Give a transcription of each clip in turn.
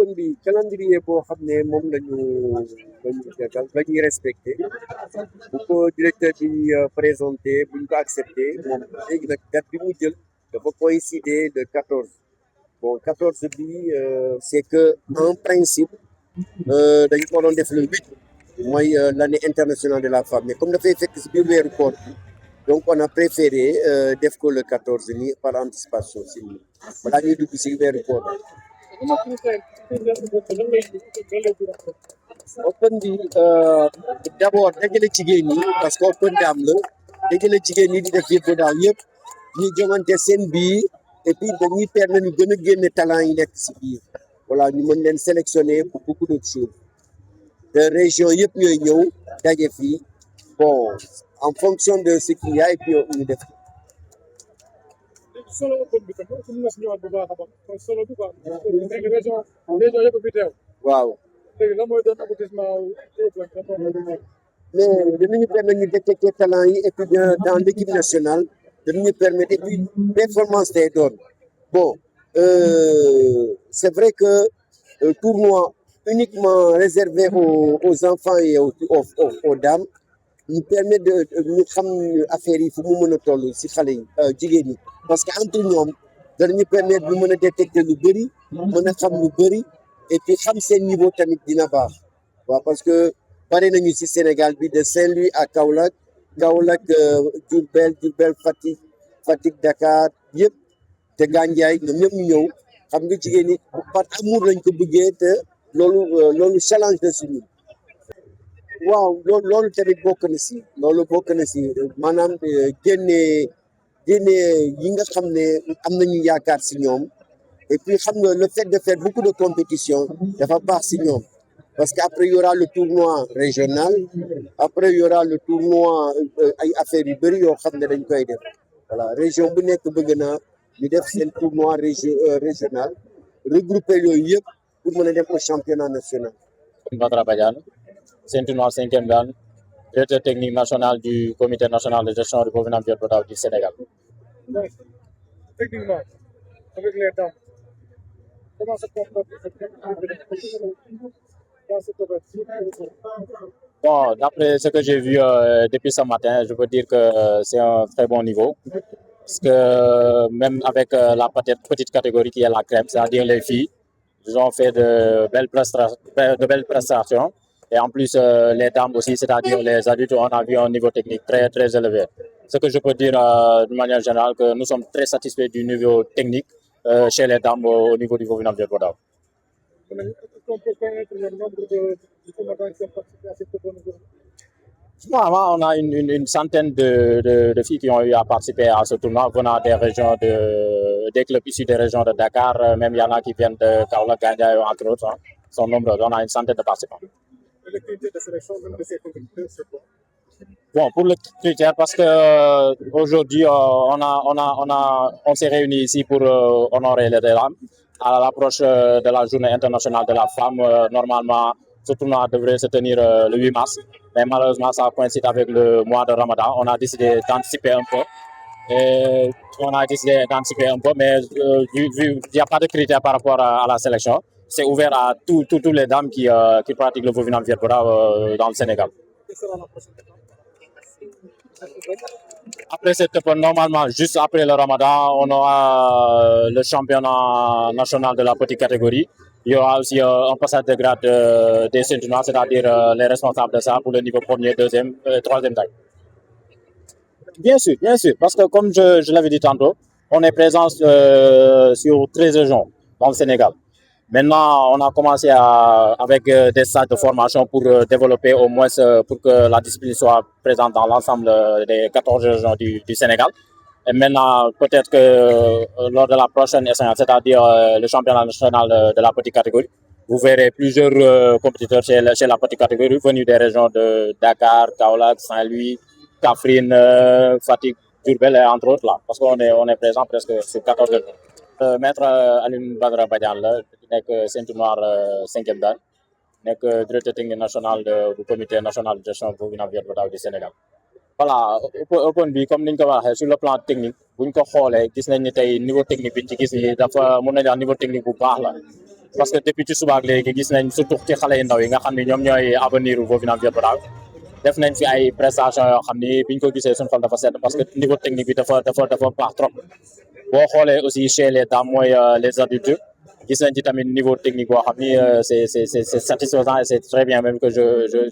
open bi calendrier boo xam ne moom la ñuy respecté bu ko directeur bi présenté buñ ko accepté moom léegi nag date bi mu jël dafa coïncider le 14 bon 14 bi c'est que en principe dañu ko doon def le 8 mooy l'année internationale de la femme mais comme dafay fekk si biir weeru koor bi donc on a préféré def ko le 14 nii par anticipation si nii balaa ñuy dugg si weeru koor bi. open bi d'abord dajale jigéen ñi parce que open daam la dajale jigéen ñi di def yëpp daal yëpp ñuy jongante seen biir et puis dañuy permettre ñu gën a génne talent yi nekk si biir voilà ñu mën leen sélectionner pour beaucoup d'autres choses de région yëpp ñooy ñëw daje fii bon en fonction de ce qu'il y a et puis ñu def. solo open bi tam su ñu ñëwaat bu baax a baax solo bi quoi région yëpp fi teew waaw léegi lan mooy doon aboutissement mais dinañu permettre ñu détecter talent yi et puis dans l'équipe nationale dinañu permettre et puis performance day doon bon c'est vrai que tournoi uniquement réservé aux enfants et aux dames nous permet de ñu xam affaire yi fu mu mën a toll si xale yi jigéen ñi parce que entre ñoom danañu permettre ñu mën a détecter lu bëri mën a xam lu bëri et puis xam seen niveau tamit dina baax waaw parce que bari nañu si Sénégal bi de Saint-Louis à Kaolack Diourbel Fatick Dakar yëpp te Gandiaye ñoom ñëpp ñu ñëw xam nga jigéen ñi par amour lañ ko bëggee te loolu challenge la si ñun waaw loolu tamit bokk na si maanaam génne yi nga xam ne am nañu yaakaar si ñoom et puis xam nga le fait de faire beaucoup de compétition dafa baax si ñoom parce que après il y aura le tournoi régional après il y aura le tournoi ay affaires yu bëri yoo xam ne dañ koy def voilà région bu nekk bëgg naa ñu def seen tournoi régional regrouper yooyu yëpp pour mën a dem au championnat national. Badara Badiane, ceinture 5e dan, directeur technique national du comité national de gestion du bovin en viande du Sénégal. Techniquement, avec les dames, comment se comporte dans cette opération? Bon, d'après ce que j'ai vu depuis ce matin, je peux dire que c'est un très bon niveau. Parce que même avec la petite catégorie qui est la crème, c'est-à-dire les filles, ils ont fait de belles prestations. Et en plus, les dames aussi, c'est-à-dire les adultes, on a vu un niveau technique très, très élevé. Ce que je peux dire de manière générale, que nous sommes très satisfaits du niveau technique chez les dames au niveau du Vauvinam de Bodao. On peut connaître le nombre de combattants qui ont participé à cette opération? On a une centaine de filles qui ont eu à participer à ce tournoi venant des régions des clubs issus des régions de Dakar, même il y en a qui viennent de Kaolack, Gandiaye, entre autres. Hein. Sont nombreux, on a une centaine de participants. Et le critère de sélection même de ces compétiteurs, c'est quoi? Bon, pour le critère, parce que aujourd'hui, on s'est réunis ici pour honorer les dames. À l'approche de la journée internationale de la femme, normalement, ce tournoi devrait se tenir le 8 mars. Mais malheureusement, ça coïncide avec le mois de Ramadan. On a décidé d'anticiper un peu. Mais vu qu'il n'y a pas de critères par rapport à la sélection, c'est ouvert à toutes les dames qui pratiquent le bovin en Vietbora dans le Sénégal. Quelle sera la prochaine étape? Après cette époque, normalement, juste après le Ramadan, on aura le championnat national de la petite catégorie. Il y aura aussi un passage de grade des ceintures, c'est-à-dire les responsables de ça pour le niveau premier, deuxième, troisième taille. Bien sûr, parce que comme je l'avais dit tantôt, on est présent sur 13 régions dans le Sénégal. Maintenant, on a commencé avec des stages de formation pour développer au moins pour que la discipline soit présente dans l'ensemble des 14 régions du Sénégal. Et maintenant, peut-être que lors de la prochaine échéance, c'est-à-dire le championnat national de la petite catégorie, vous verrez plusieurs compétiteurs chez la petite catégorie venus des régions de Dakar, Kaolack, Saint-Louis, Kaffrine, Fatick, Diourbel, entre autres là, parce qu'on est présent presque sur 14 régions. Maître Alioune Badara Badiane la nekk ceinture noire 5e dan nekk directeur technique national du comité national de gestion bovine en viande du Sénégal. Voilà open bi comme niñ ko waxee sur le plan technique buñ ko xoolee gis nañ ni tey niveau technique bi ci gis ni dafa mën nañ wax niveau technique bu baax la parce que depuis ci suba ak léegi gis nañ surtout ci xale yu ndaw yi nga xam ne ñoom ñooy avenir u Vauvinames Vieux Brave def nañ fi ay prestations yoo xam ni biñ ko gisee suñu xol dafa sedd parce que niveau technique bi dafa baax trop boo xoolee aussi chez les dames mooy les adultes gis nañ ci tamit niveau technique boo xam ni c'est satisfaisant et c'est très bien même que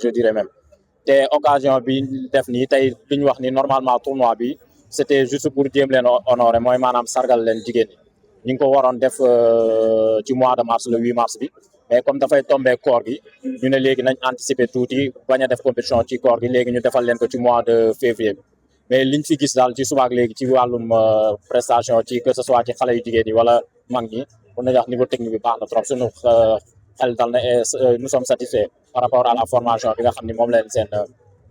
je dirais même te occasion bi def nii tey li ñu wax ni normalement tournoi bi c'était juste pour jéem leen honorer mooy maanaam sargal leen jigéen ñi ñu ngi ko waroon def ci mois de mars le 8 mars bi mais comme dafay tombé koor gi ñu ne léegi nañ anticiper tuuti bañ a def compétition ci koor gi léegi ñu defal leen ko ci mois de février bi mais liñ fi gis daal ci subaak léegi ci wàllum prestation ci que ce soit ci xale yu jigéen yi wala mag ñi mun nañu wax niveau technique bi baax na trop suñu xel dal na et nous sommes satisfaits par rapport à la formation bi nga xam ni moom leen seen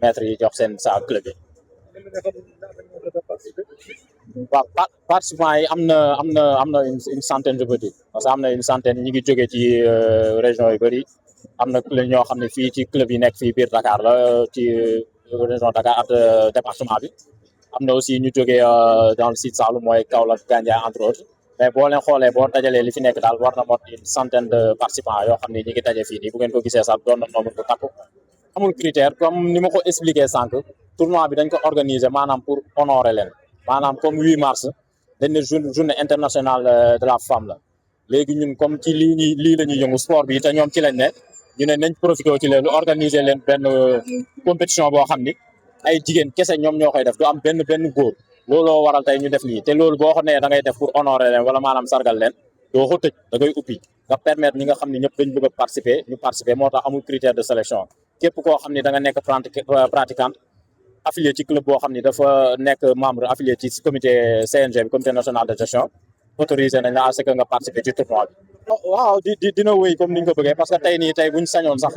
maître yi jox seen sa club yi waaw participants yi am na une centaine je peux dire parce que am na une centaine ñi ngi jógee ci région yu bëri am na ñoo xam ne fii ci club yi nekk fii biir Dakar la ci région Dakar ak département bi am na aussi ñu jógee dans le sud Saloum mooy Kaolack Gandiaye entre autres mais boo leen xoolee boo dajalee li fi nekk daal war na mot une centaine de participants yoo xam ne ñi ngi daje fii nii bu ngeen ko gisee sax doon na nombre bu takku amul critère comme ni ma ko expliqué sànq tournoi bi dañ ko organiser maanaam pour honorer leen maanaam comme 8 mars dañ ne journée internationale de la femme la léegi ñun comme ci lii la ñuy yëngu sport bi te ñoom ci lañ ne ñu ne nañ profité ci leen organiser leen benn compétition boo xam ni ay jigéen kese ñoom ñoo koy def du am benn góor looloo waral tey ñu def lii te loolu boo ko nee da ngay def pour honorer leen wala maanaam sargal leen doo ko tëj da ngay ubbi nga permettre ñi nga xam ne ñëpp dañ bëgg a participer ñu participer moo tax amul critère de sélection képp koo xam ne da nga nekk pratiquante affilié ci club boo xam ne dafa nekk membre affilié ci comité CNG bi comité national de gestion autorisé nañ la à ce que nga participer ci tournoi bi. waaw dina wéy comme ni ñu ko bëggee parce que tey buñ sañoon sax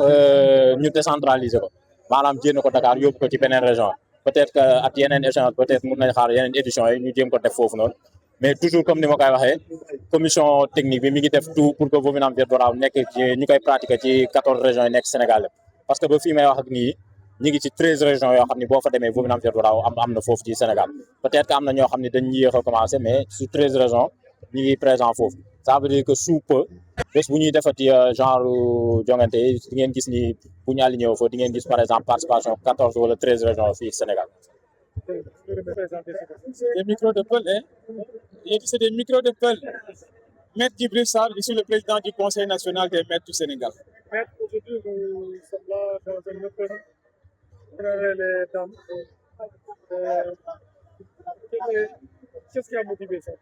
ñu décentraliser ko maanaam jéem ko Dakar yóbbu ko ci beneen région peut-être que ak yeneen échéance peut-être mun nañ xaar yeneen éditions yi ñu jéem ko def foofu noonu mais toujours comme ni ma koy waxee commission technique bi mi ngi def tout pour que Vauvinames Vieux Brave nekk ci ñu koy pratiquer ci 14 régions yi nekk Sénégal parce que ba fii may wax ak nii ñi ngi ci 13 régions yoo xam ne boo fa demee Vauvinames Vieux Brave am na foofu ci Sénégal peut-être que am na ñoo xam ne dañ yéex a commencé mais sur 13 régions ñi ngi présent foofu ça veut dire que sous peu bés bu ñuy defati genre jongante yi di ngeen gis ni bu ñu aligné wu fa di ngeen gis par exemple participation 14 wala 13 régions fii Sénégal. Des micros de Peul, hein? C'est des micros de Peul. Maître Djibril Sarr, je suis le président du Conseil national des maîtres du Sénégal. Maître, aujourd'hui, nous sommes là dans un open pour les dames. Qu'est-ce qui a motivé ça?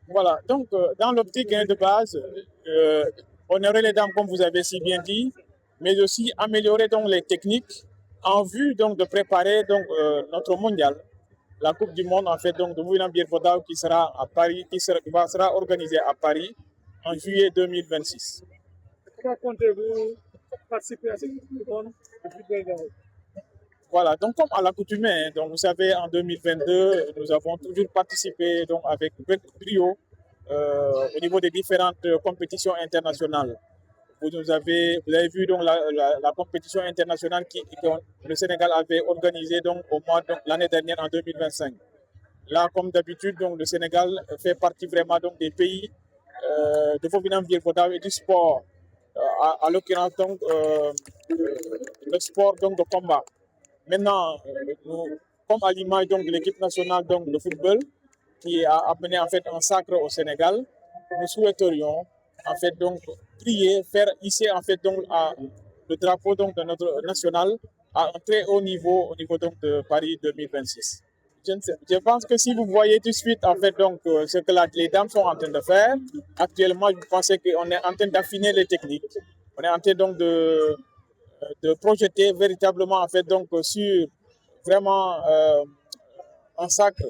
Voilà, donc dans l'optique de base, honorer les dames comme vous avez si bien dit, mais aussi améliorer donc les techniques en vue donc de préparer donc notre mondial, la Coupe du Monde en fait donc de Vauvinames Vieux Brave qui sera à Paris, qui sera organisée à Paris en juillet 2026. Comment comptez-vous participer à cette Coupe du Monde? Voilà, donc comme à l'accoutumée, donc vous savez en 2022 nous avons toujours participé donc avec brio au niveau des différentes compétitions internationales. Vous avez vu donc la compétition internationale que le Sénégal avait organisée donc au mois de l'année dernière en 2025. Là, comme d'habitude, donc le Sénégal fait partie vraiment donc des pays de Vauvinames Vieux Brave et du sport. À l'occurrence donc le sport donc de combat. Maintenant, comme à l'image donc de l'équipe nationale donc de football qui a amené en fait un sacre au Sénégal, nous souhaiterions en fait donc prier, faire hisser en fait donc le drapeau donc de notre national à un très haut niveau au niveau donc de Paris 2026. Je pense que si vous voyez tout de suite en fait donc ce que les dames sont en train de faire actuellement, je pense qu'on est en train d'affiner les techniques. On est en train donc de projeter véritablement en fait donc sur vraiment un sacre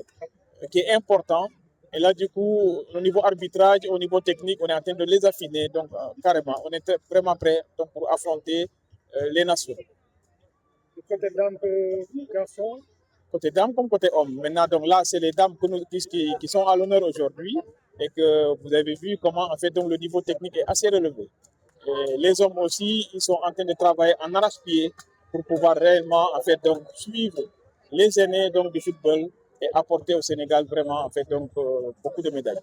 qui est important. Et là, du coup, au niveau arbitrage, au niveau technique, on est en train de les affiner. Donc, carrément, on est vraiment prêt donc, pour affronter les nations. Côté dames, garçons? Côté dames comme côté hommes. Maintenant, donc là, c'est les dames qui sont à l'honneur aujourd'hui et que vous avez vu comment, en fait, donc, le niveau technique est assez relevé. Et les hommes aussi, ils sont en train de travailler en arrache-pied pour pouvoir réellement, en fait, donc, suivre les aînés donc, du football et apporter au Sénégal vraiment en fait donc beaucoup de médailles.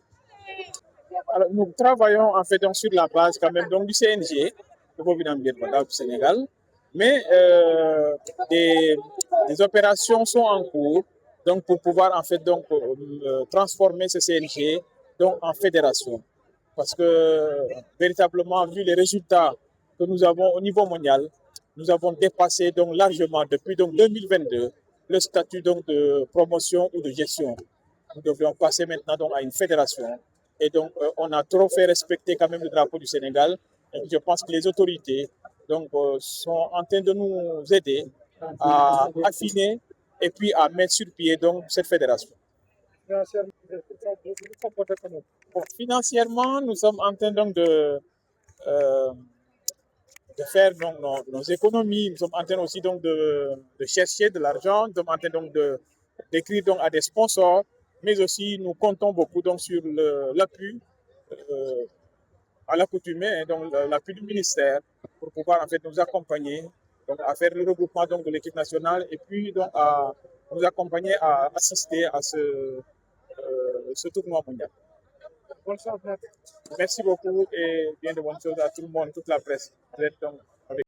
Alors, nous travaillons en fait donc, sur la base quand même donc, du CNG, le Covid environnemental du Sénégal, mais des opérations sont en cours donc, pour pouvoir en fait donc, transformer ce CNG donc, en fédération. Parce que véritablement, vu les résultats que nous avons au niveau mondial, nous avons dépassé donc largement depuis donc 2022 le statut donc de promotion ou de gestion. Nous devrions passer maintenant donc à une fédération. Et donc, on a trop fait respecter quand même le drapeau du Sénégal. Et je pense que les autorités donc, sont en train de nous aider à affiner et puis à mettre sur pied donc, cette fédération. Bon, financièrement, nous sommes en train donc de faire donc, nos économies. Nous sommes en train aussi donc de chercher de l'argent. Nous sommes en train donc d'écrire donc à des sponsors, mais aussi nous comptons beaucoup donc sur l'appui à l'accoutumée, hein, donc l'appui du ministère pour pouvoir en fait nous accompagner donc, à faire le regroupement donc, de l'équipe nationale et puis donc à nous accompagner à assister à ce tournoi mondial. Merci beaucoup et bien de bonnes choses à tout le monde, toute la presse. Vous êtes donc avec